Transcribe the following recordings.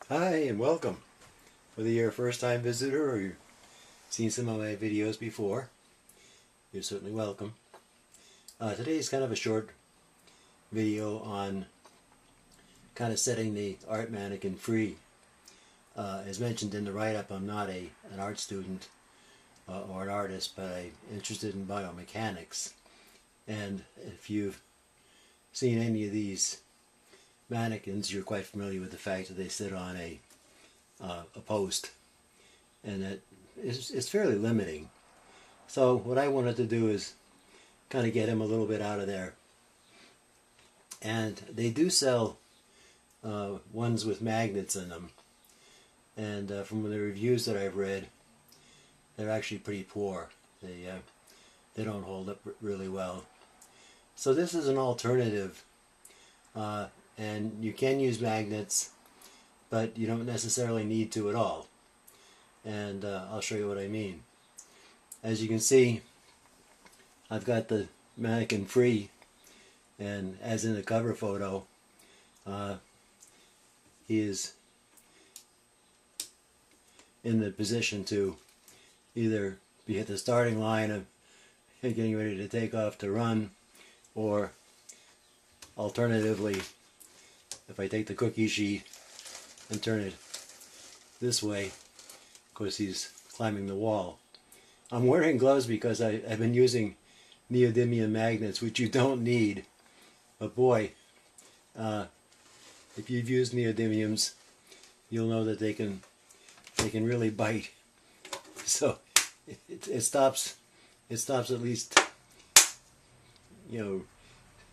Hi and welcome. Whether you're a first-time visitor or you've seen some of my videos before, you're certainly welcome. Today is kind of a short video on kind of setting the art mannequin free. As mentioned in the write-up, I'm not an art student or an artist, but I'm interested in biomechanics. And if you've seen any of these mannequins, you're quite familiar with the fact that they sit on a post, and that is fairly limiting. So what I wanted to do is kind of get him a little bit out of there. And they do sell ones with magnets in them, and from the reviews that I've read, they're actually pretty poor. They don't hold up really well. So this is an alternative, and you can use magnets, but you don't necessarily need to at all. And I'll show you what I mean. As you can see, I've got the mannequin free, and as in the cover photo, he is in the position to either be at the starting line of getting ready to take off to run, or alternatively, if I take the cookie sheet and turn it this way, of course he's climbing the wall. I'm wearing gloves because I've been using neodymium magnets, which you don't need, but boy, if you've used neodymiums, you'll know that they can really bite. So it stops at least,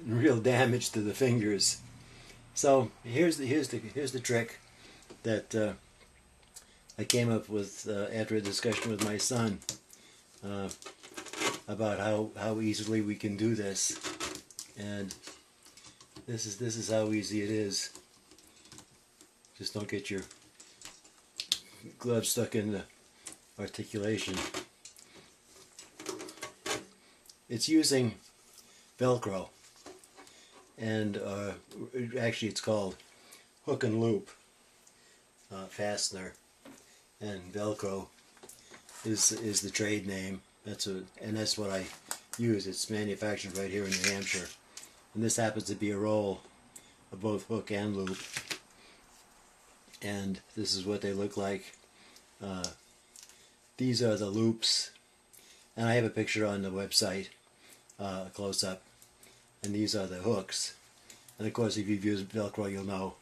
real damage to the fingers. So here's the trick that I came up with after a discussion with my son about how easily we can do this, and this is how easy it is. Just don't get your glove stuck in the articulation. It's using Velcro, and actually it's called hook and loop fastener, and Velcro is the trade name. That's what I use. It's manufactured right here in New Hampshire, and this happens to be a roll of both hook and loop, and this is what they look like. These are the loops, and I have a picture on the website, close up, and these are the hooks. And of course, if you've used Velcro, you'll know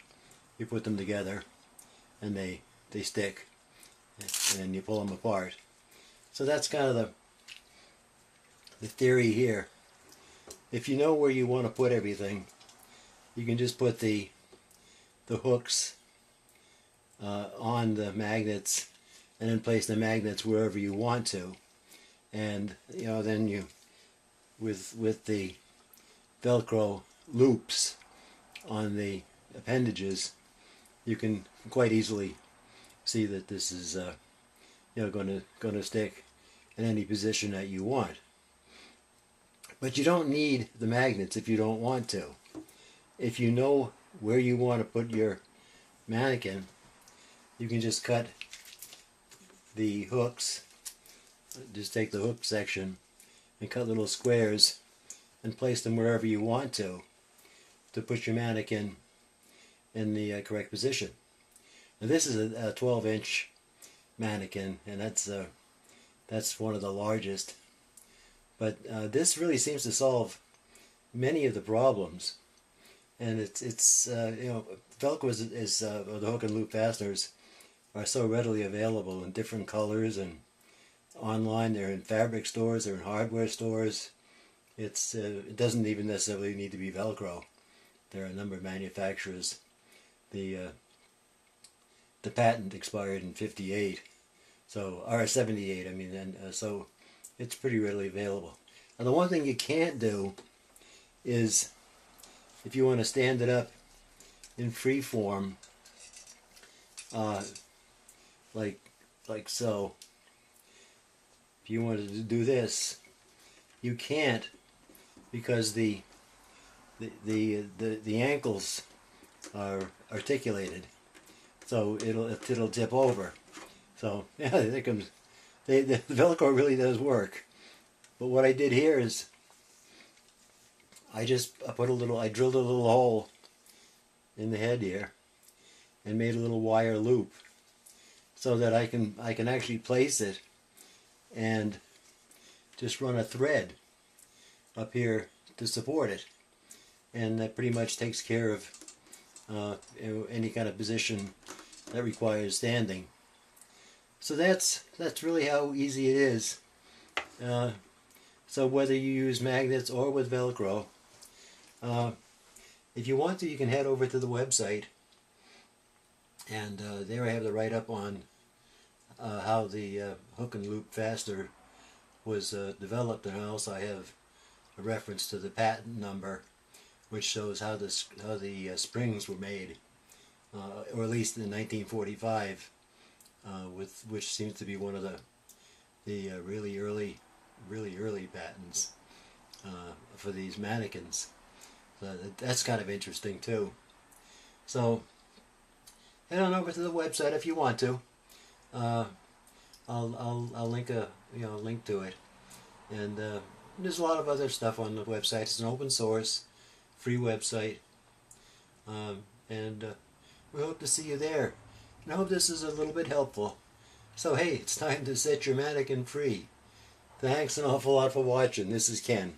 you put them together and they stick, and you pull them apart. So that's kind of the theory here. If you know where you want to put everything, you can just put the hooks on the magnets, and then place the magnets wherever you want to. And then you, with the Velcro loops on the appendages, you can quite easily see that this is going to stick in any position that you want. But you don't need the magnets if you don't want to. If you know where you want to put your mannequin, you can just cut the hooks. Just take the hook section and cut little squares and place them wherever you want to put your mannequin in the correct position. Now this is a 12-inch mannequin, and that's one of the largest. But this really seems to solve many of the problems, and it's Velcro is or the hook and loop fasteners are so readily available in different colors, and online they're in fabric stores, they're in hardware stores. It doesn't even necessarily need to be Velcro. There are a number of manufacturers. The patent expired in '58, or '78. I mean, and so it's pretty readily available. Now the one thing you can't do is, if you want to stand it up in free form, like so. If you wanted to do this, you can't, because the ankles are articulated. so it'll tip over. So yeah, there comes. The Velcro really does work. But what I did here is I drilled a little hole in the head here and made a little wire loop so that I can actually place it and just run a thread up here to support it, and that pretty much takes care of any kind of position that requires standing. So that's really how easy it is. So whether you use magnets or with Velcro, if you want to, you can head over to the website, and there I have the write-up on how the hook and loop fastener was developed, and also I have a reference to the patent number, which shows how the springs were made, or at least in 1945, which seems to be one of the really early patents for these mannequins. So that's kind of interesting too. So head on over to the website if you want to. I'll link link to it, and there's a lot of other stuff on the website. It's an open source, free website, and we hope to see you there. And I hope this is a little bit helpful. So hey, it's time to set your mannequin free. Thanks an awful lot for watching. This is Ken.